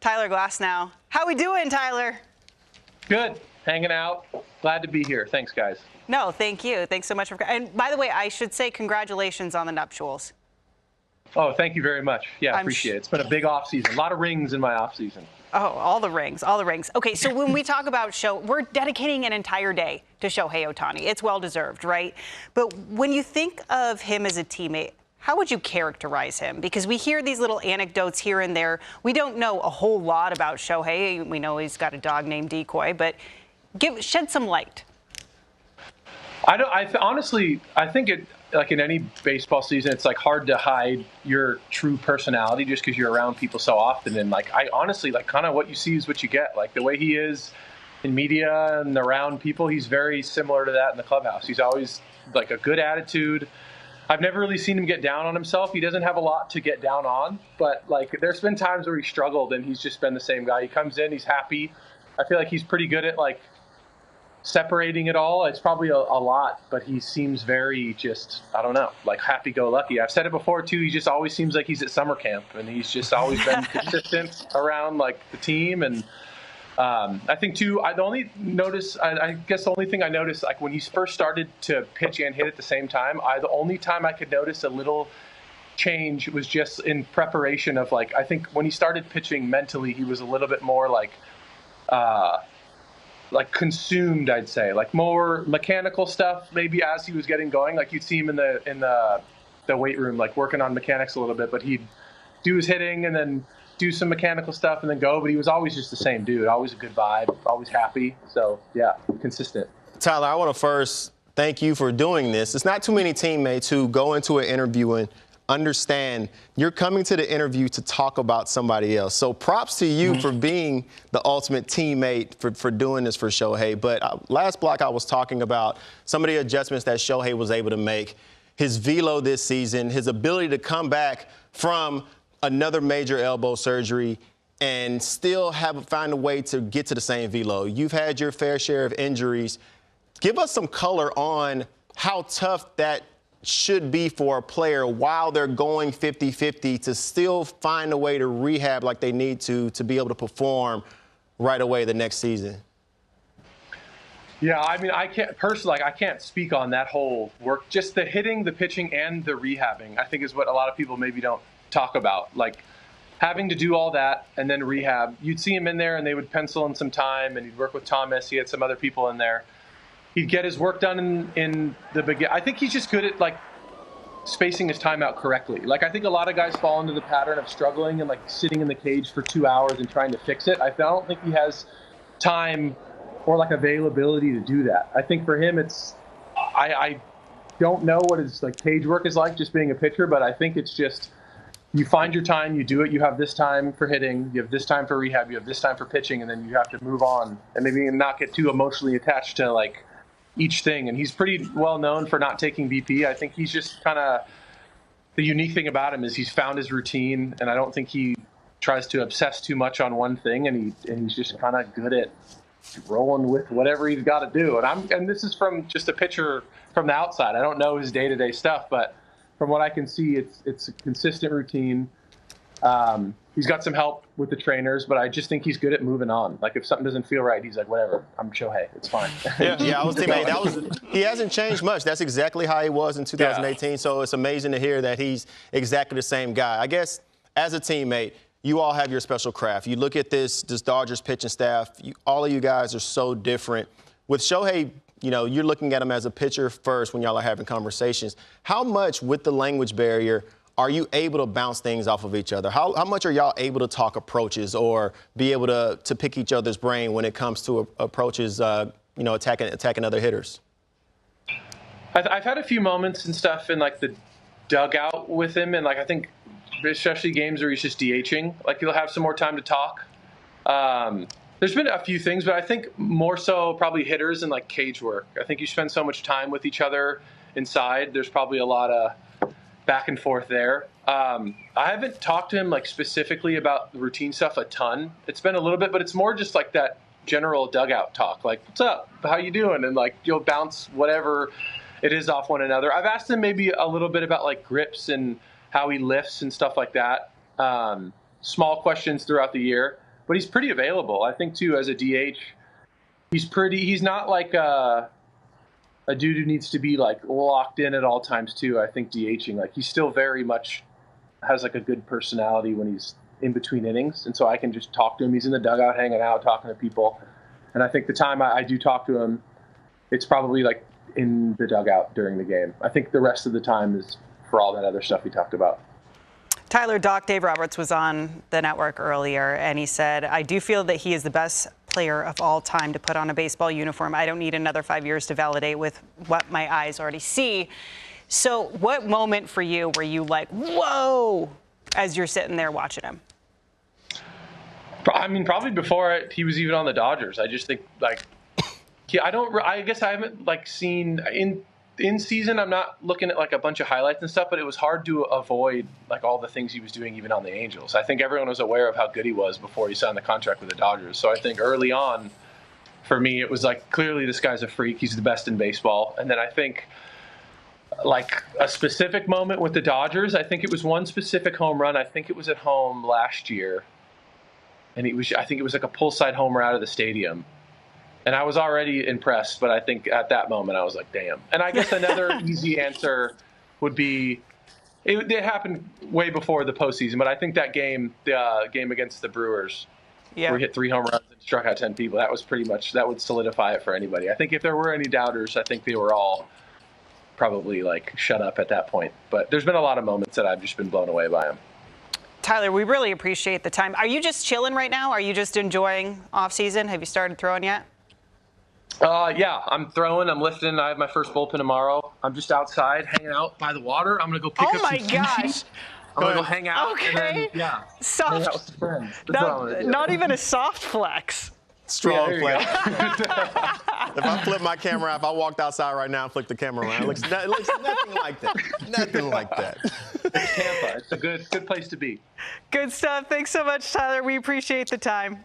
Tyler Glasnow. How we doing, Tyler? Good. Hanging out. Glad to be here. Thanks, guys. No, thank you. Thanks so much for. And by the way, I should say congratulations on the nuptials. Oh, thank you very much. Yeah, I appreciate it. It's been a big off season. A lot of rings in my off season. Oh, all the rings, all the rings. Okay, so when we talk about we're dedicating an entire day to Shohei Ohtani. It's well deserved, right? But when you think of him as a teammate, how would you characterize him? Because we hear these little anecdotes here and there. We don't know a whole lot about Shohei. We know he's got a dog named Decoy, but shed some light. Honestly, I think it, like in any baseball season, it's like hard to hide your true personality just because you're around people so often. And like, I honestly, like, kind of what you see is what you get. Like the way he is in media and around people, he's very similar to that in the clubhouse. He's always like a good attitude. I've never really seen him get down on himself. He doesn't have a lot to get down on, but like there's been times where he struggled and he's just been the same guy. He comes in, he's happy. I feel like he's pretty good at like separating it all. It's probably a lot, but he seems very just, I don't know, like happy-go-lucky. I've said it before too. He just always seems like he's at summer camp, and he's just always been consistent around like the team. And I think too, I guess the only thing I noticed, like when he first started to pitch and hit at the same time, the only time I could notice a little change was just in preparation of like, I think when he started pitching mentally, he was a little bit more like consumed, I'd say, like more mechanical stuff maybe as he was getting going. Like you'd see him in the weight room, like working on mechanics a little bit, but he'd do his hitting and then do some mechanical stuff and then go. But he was always just the same dude, always a good vibe, always happy. So yeah, consistent. Tyler, I want to first thank you for doing this. It's not too many teammates who go into an interview and understand you're coming to the interview to talk about somebody else. So props to you for being the ultimate teammate for doing this for Shohei. But last block I was talking about some of the adjustments that Shohei was able to make, his velo this season, his ability to come back from another major elbow surgery and still find a way to get to the same velo. You've had your fair share of injuries. Give us some color on how tough that should be for a player while they're going 50-50 to still find a way to rehab like they need to be able to perform right away the next season. Yeah, I mean, I can't speak on that whole work. Just the hitting, the pitching, and the rehabbing, I think is what a lot of people maybe don't talk about. Like having to do all that and then rehab. You'd see him in there and they would pencil in some time and he'd work with Thomas. He had some other people in there. He'd get his work done in the beginning. I think he's just good at like spacing his time out correctly. Like I think a lot of guys fall into the pattern of struggling and like sitting in the cage for 2 hours and trying to fix it. I don't think he has time or like availability to do that. I think for him, I don't know what his like cage work is like just being a pitcher, but I think it's just you find your time, you do it. You have this time for hitting, you have this time for rehab, you have this time for pitching, and then you have to move on and maybe not get too emotionally attached to like each thing. And he's pretty well known for not taking BP. I think he's just kind of the unique thing about him is he's found his routine, and I don't think he tries to obsess too much on one thing, and he's just kind of good at rolling with whatever he's got to do. And this is from just a pitcher from the outside. I don't know his day-to-day stuff, but from what I can see, it's a consistent routine. He's got some help with the trainers, but I just think he's good at moving on. Like if something doesn't feel right, he's like, whatever, I'm Shohei, it's fine. Yeah, I was teammate. He hasn't changed much. That's exactly how he was in 2018. Yeah. So it's amazing to hear that he's exactly the same guy. I guess as a teammate, you all have your special craft. You look at this Dodgers pitching staff. All of you guys are so different. With Shohei, you know, you're looking at him as a pitcher first when y'all are having conversations. How much with the language barrier are you able to bounce things off of each other? How much are y'all able to talk approaches or be able to pick each other's brain when it comes to approaches, attacking other hitters? I've had a few moments and stuff in like the dugout with him, and like I think especially games where he's just DHing, like he'll have some more time to talk. There's been a few things, but I think more so probably hitters and like cage work. I think you spend so much time with each other inside. There's probably a lot of back and forth there. I haven't talked to him like specifically about the routine stuff a ton. It's been a little bit, but it's more just like that general dugout talk. Like, what's up? How you doing? And like you'll bounce whatever it is off one another. I've asked him maybe a little bit about like grips and how he lifts and stuff like that. Small questions throughout the year. but he's pretty available. I think too, as a DH, he's not like a dude who needs to be like locked in at all times too. I think DHing, like, he still very much has like a good personality when he's in between innings, and so I can just talk to him. He's in the dugout hanging out, talking to people, and I think the time I do talk to him, it's probably like in the dugout during the game. I think the rest of the time is for all that other stuff we talked about. Tyler, Doc Dave Roberts was on the network earlier, and he said, I do feel that he is the best player of all time to put on a baseball uniform. I don't need another 5 years to validate with what my eyes already see. So what moment for you were you like, whoa, as you're sitting there watching him? I mean, probably before he was even on the Dodgers. I just think, like, I guess I haven't, like, seen in season. I'm not looking at like a bunch of highlights and stuff, but it was hard to avoid like all the things he was doing even on the Angels. I think everyone was aware of how good he was before he signed the contract with the Dodgers. So I think early on, for me, it was like, clearly this guy's a freak. He's the best in baseball. And then I think like a specific moment with the Dodgers, I think it was one specific home run. I think it was at home last year. And I think it was like a pull side homer out of the stadium. And I was already impressed, but I think at that moment I was like, damn. And I guess another easy answer would be, it happened way before the postseason, but I think that game, the game against the Brewers, where he hit 3 home runs and struck out 10 people, that was pretty much, that would solidify it for anybody. I think if there were any doubters, I think they were all probably like shut up at that point. But there's been a lot of moments that I've just been blown away by him. Tyler, we really appreciate the time. Are you just chilling right now? Are you just enjoying off season? Have you started throwing yet? Yeah, I'm throwing, I'm lifting. I have my first bullpen tomorrow. I'm just outside hanging out by the water. I'm going to go pick up some sushi. Oh my gosh. I'm going to go hang out. Okay. And then, yeah. Soft. Hang out with some friends. Not even a soft flex. Strong flex. If I flip my camera, if I walked outside right now and flipped the camera around, it looks nothing like that. Nothing like that. It's Tampa. It's a good place to be. Good stuff. Thanks so much, Tyler. We appreciate the time.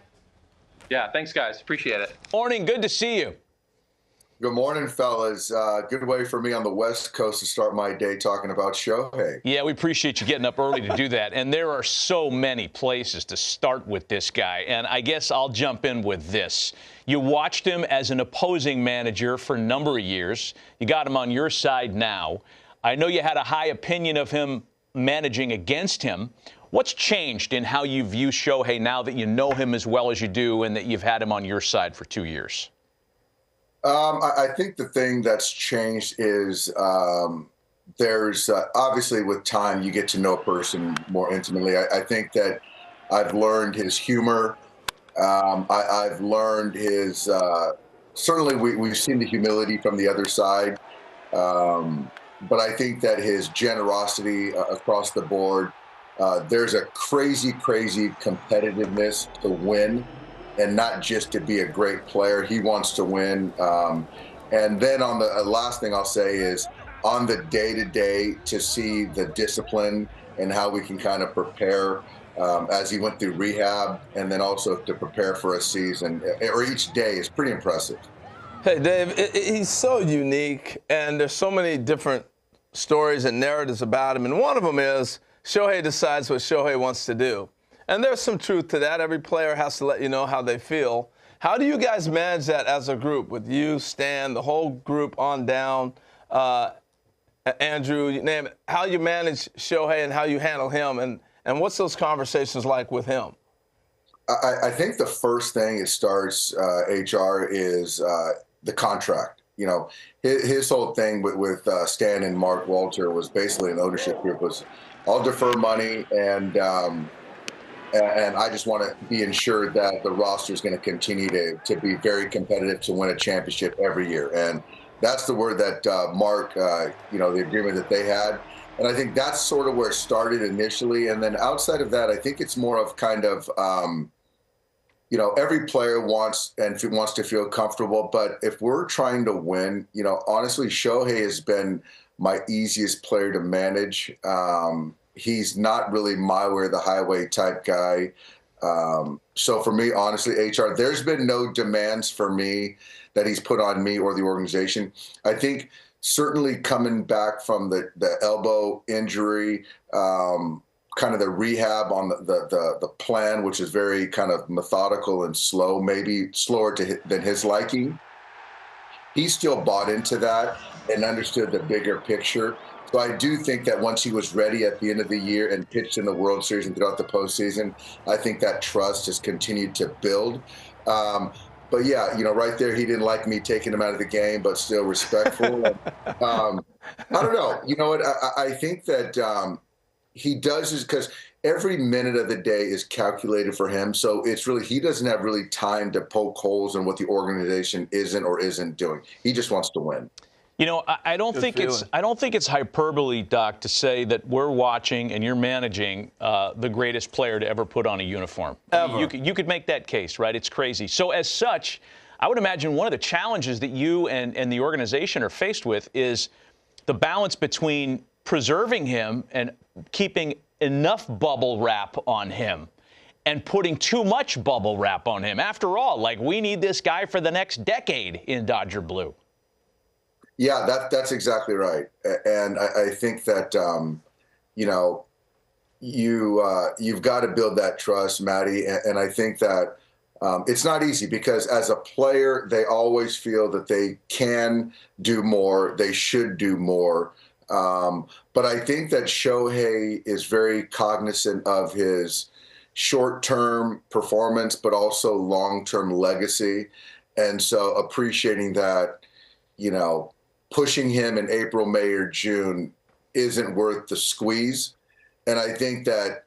Yeah, thanks, guys. Appreciate it. Morning. Good to see you. Good morning, fellas. Good way for me on the West Coast to start my day talking about Shohei. Yeah, we appreciate you getting up early to do that. And there are so many places to start with this guy. And I guess I'll jump in with this. You watched him as an opposing manager for a number of years. You got him on your side now. I know you had a high opinion of him managing against him. What's changed in how you view Shohei now that you know him as well as you do and that you've had him on your side for 2 years? I think the thing that's changed is there's obviously with time you get to know a person more intimately. I think that I've learned his humor. I've learned his certainly we've seen the humility from the other side. But I think that his generosity across the board, there's a crazy competitiveness to win. And not just to be a great player. He wants to win. And then on the last thing I'll say is on the day-to-day to see the discipline and how we can kind of prepare as he went through rehab and then also to prepare for a season or each day is pretty impressive. Hey, Dave, he's so unique, and there's so many different stories and narratives about him. And one of them is Shohei decides what Shohei wants to do. And there's some truth to that. Every player has to let you know how they feel. How do you guys manage that as a group with you, Stan, the whole group on down, Andrew, you name it, how you manage Shohei and how you handle him, and what's those conversations like with him? I think the first thing it starts, HR, is the contract. You know, his whole thing with Stan and Mark Walter was basically an ownership group was I'll defer money and I just want to be ensured that the roster is going to continue to be very competitive to win a championship every year. And that's the word that Mark, you know, the agreement that they had. And I think that's sort of where it started initially. And then outside of that, I think it's more of kind of, you know, every player wants to feel comfortable. But if we're trying to win, you know, honestly, Shohei has been my easiest player to manage. He's not really my way the highway type guy. So for me, honestly, HR, there's been no demands for me that he's put on me or the organization. I think certainly coming back from the elbow injury, kind of the rehab on the plan, which is very kind of methodical and slow, maybe slower than his liking, he still bought into that and understood the bigger picture. So I do think that once he was ready at the end of the year and pitched in the World Series and throughout the postseason, I think that trust has continued to build. But yeah, right there, he didn't like me taking him out of the game, but still respectful. I don't know. You know what? I think that he does is because every minute of the day is calculated for him. So it's really, he doesn't have really time to poke holes in what the organization isn't or isn't doing. He just wants to win. I don't think it's hyperbole, Doc, to say that we're watching and you're managing the greatest player to ever put on a uniform. Ever. You could make that case, right? It's crazy. So as such, I would imagine one of the challenges that you and the organization are faced with is the balance between preserving him and keeping enough bubble wrap on him and putting too much bubble wrap on him. After all, we need this guy for the next decade in Dodger blue. Yeah, that's exactly right. And I think that, you've got to build that trust, Matty. And I think that it's not easy because as a player, they always feel that they can do more, they should do more. But I think that Shohei is very cognizant of his short-term performance, but also long-term legacy. And so appreciating that, pushing him in April, May, or June isn't worth the squeeze. And I think that,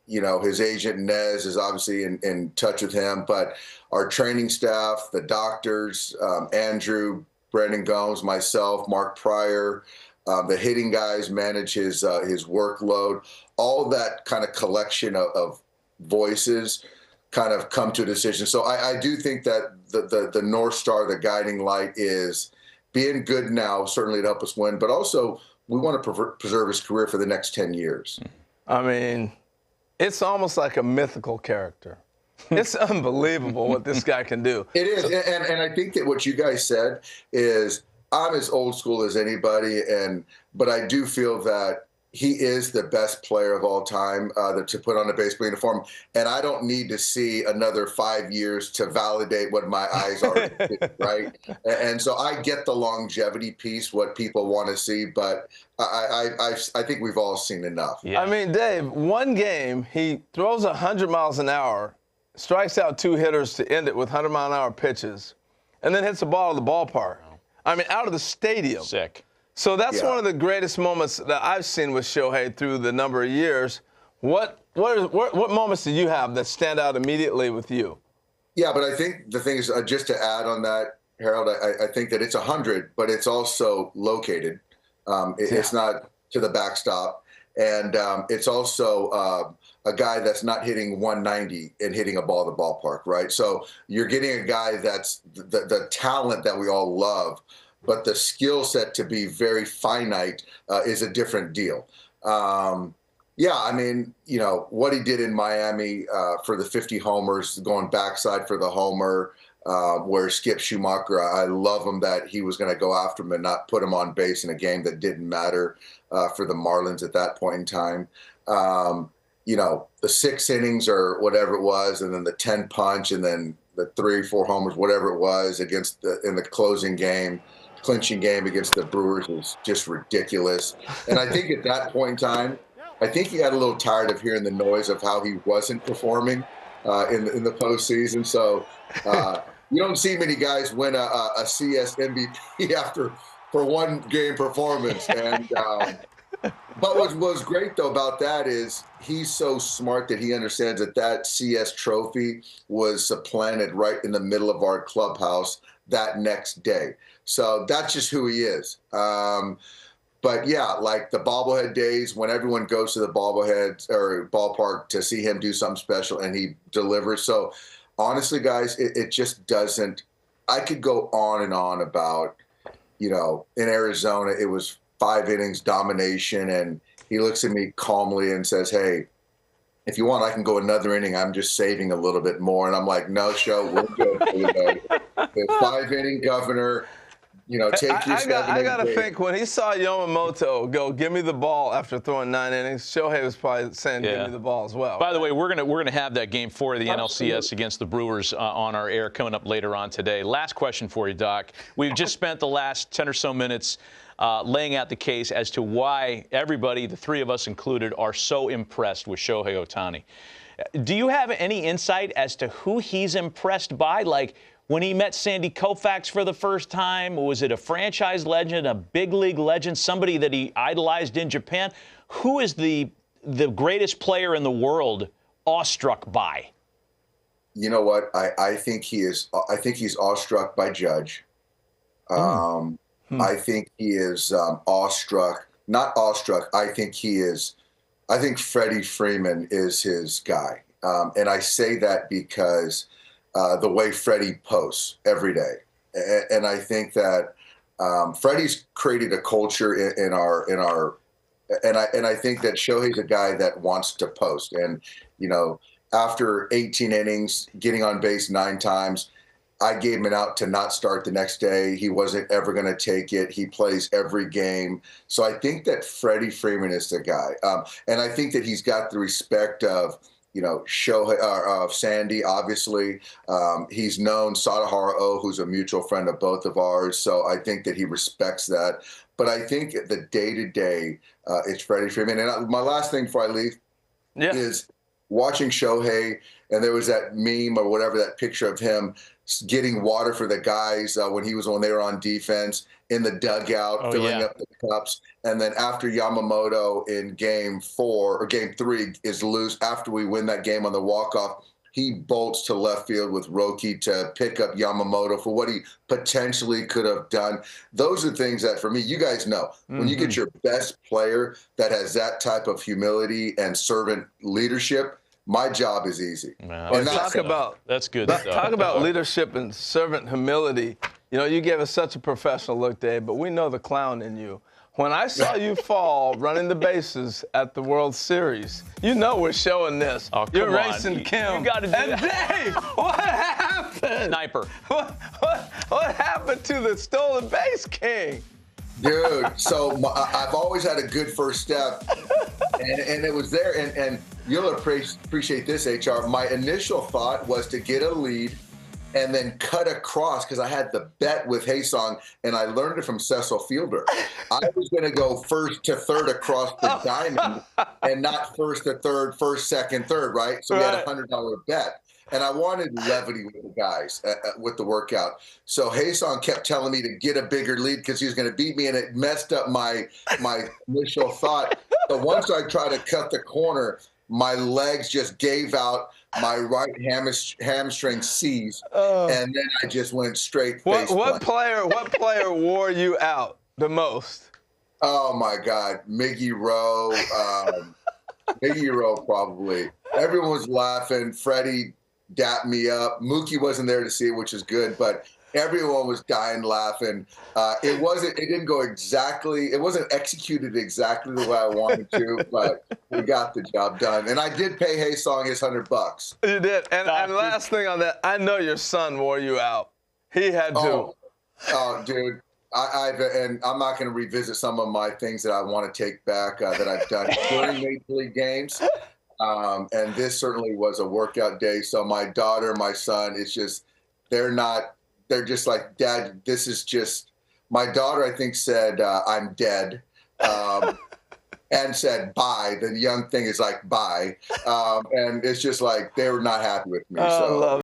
his agent Nez is obviously in touch with him, but our training staff, the doctors, Andrew, Brandon Gomes, myself, Mark Pryor, the hitting guys manage his workload. All that kind of collection of voices kind of come to a decision. So I do think that the North Star, the guiding light is being good now, certainly to help us win, but also we want to preserve his career for the next 10 years. I mean, it's almost like a mythical character. It's unbelievable what this guy can do. It is, and I think that what you guys said is I'm as old school as anybody, but I do feel that he is the best player of all time to put on a baseball uniform, and I don't need to see another 5 years to validate what my eyes are, right? And so I get the longevity piece, what people want to see, but I think we've all seen enough. Yeah. I mean, Dave, one game, he throws 100 miles an hour, strikes out 2 hitters to end it with 100-mile-an-hour pitches, and then hits the ball of the ballpark. I mean, out of the stadium. Sick. So that's one of the greatest moments that I've seen with Shohei through the number of years. What moments do you have that stand out immediately with you? Yeah, but I think the thing is, just to add on that, Harold, I think that it's 100, but it's also located. It's not to the backstop. And it's also a guy that's not hitting 190 and hitting a ball at the ballpark, right? So you're getting a guy that's the talent that we all love, but the skill set to be very finite is a different deal. I mean, what he did in Miami for the 50 homers, going backside for the homer, where Skip Schumacher, I love him that he was going to go after him and not put him on base in a game that didn't matter for the Marlins at that point in time. The 6 innings or whatever it was, and then the 10 punch, and then the 3 or 4 homers, whatever it was, in the closing game, clinching game against the Brewers was just ridiculous. And I think at that point in time, I think he got a little tired of hearing the noise of how he wasn't performing in the postseason. So you don't see many guys win a CS MVP for one game performance. And but what was great though about that is he's so smart that he understands that CS trophy was supplanted right in the middle of our clubhouse that next day. So that's just who he is. But yeah, like the bobblehead days when everyone goes to the bobblehead or ballpark to see him do something special and he delivers. So honestly, guys, it just doesn't. I could go on and on about, in Arizona, it was 5 innings domination, and he looks at me calmly and says, "Hey, if you want, I can go another inning. I'm just saving a little bit more." And I'm like, "No, Show, we're good. The 5-inning governor." take your I got to think when he saw Yamamoto go, give me the ball after throwing 9 innings, Shohei was probably saying, give me the ball as well. By the way, we're gonna have that game 4 of the NLCS against the Brewers on our air coming up later on today. Last question for you, Doc. We've just spent the last 10 or so minutes laying out the case as to why everybody, the three of us included, are so impressed with Shohei Ohtani. Do you have any insight as to who he's impressed by? Like, when he met Sandy Koufax for the first time, was it a franchise legend, a big league legend, somebody that he idolized in Japan? Who is the greatest player in the world awestruck by? You know what? I think he is. I think he's awestruck by Judge. I think he is awestruck. Not awestruck. I think he is. I think Freddie Freeman is his guy, and I say that because the way Freddie posts every day, and I think that Freddie's created a culture in our, and I think that Shohei's a guy that wants to post, and after 18 innings, getting on base 9 times. I gave him an out to not start the next day. He wasn't ever going to take it. He plays every game. So I think that Freddie Freeman is the guy. And I think that he's got the respect of, Shohei, of Sandy, obviously. He's known Sadahara O, who's a mutual friend of both of ours. So I think that he respects that. But I think the day-to-day, it's Freddie Freeman. And my last thing before I leave is watching Shohei, and there was that meme or whatever, that picture of him getting water for the guys when they were on defense in the dugout, filling up the cups. And then after Yamamoto in game 4 or game 3 is loose, after we win that game on the walk-off, he bolts to left field with Roki to pick up Yamamoto for what he potentially could have done. Those are things that, for me, you guys know, when you get your best player that has that type of humility and servant leadership, my job is easy. Wow. And That's good stuff. Talk about leadership and servant humility. You gave us such a professional look, Dave, but we know the clown in you. When I saw you fall running the bases at the World Series, we're showing this. Oh, You're come on. racing Kim. You got to do and that. Dave, what happened? Sniper. What happened to the stolen base king? Dude, so I've always had a good first step, and it was there. And you'll appreciate this, HR. My initial thought was to get a lead and then cut across, because I had the bet with Haesong, and I learned it from Cecil Fielder. I was going to go first to third across the diamond and not first to third, first, second, third, right? So we had a $100 bet. And I wanted levity with the guys with the workout. So Haesong kept telling me to get a bigger lead because he was going to beat me, and it messed up my initial thought. But once I tried to cut the corner, my legs just gave out. My right hamstring seized, and then I just went straight face. What player wore you out the most? Oh my God, Miggy Rowe. Miggy Rowe probably. Everyone was laughing. Freddie dapped me up. Mookie wasn't there to see it, which is good, but everyone was dying laughing. It didn't go exactly, it wasn't executed exactly the way I wanted to, but we got the job done. And I did pay Haesong his $100. You did. And last thing on that, I know your son wore you out. He had to. Oh, dude. And I'm not going to revisit some of my things that I want to take back that I've done during Major League games. And this certainly was a workout day. So my daughter, my son, it's just, they're just like, Dad, this is just, my daughter, I think, said, I'm dead, and said, bye. The young thing is like, bye. And it's just like, they were not happy with me. So.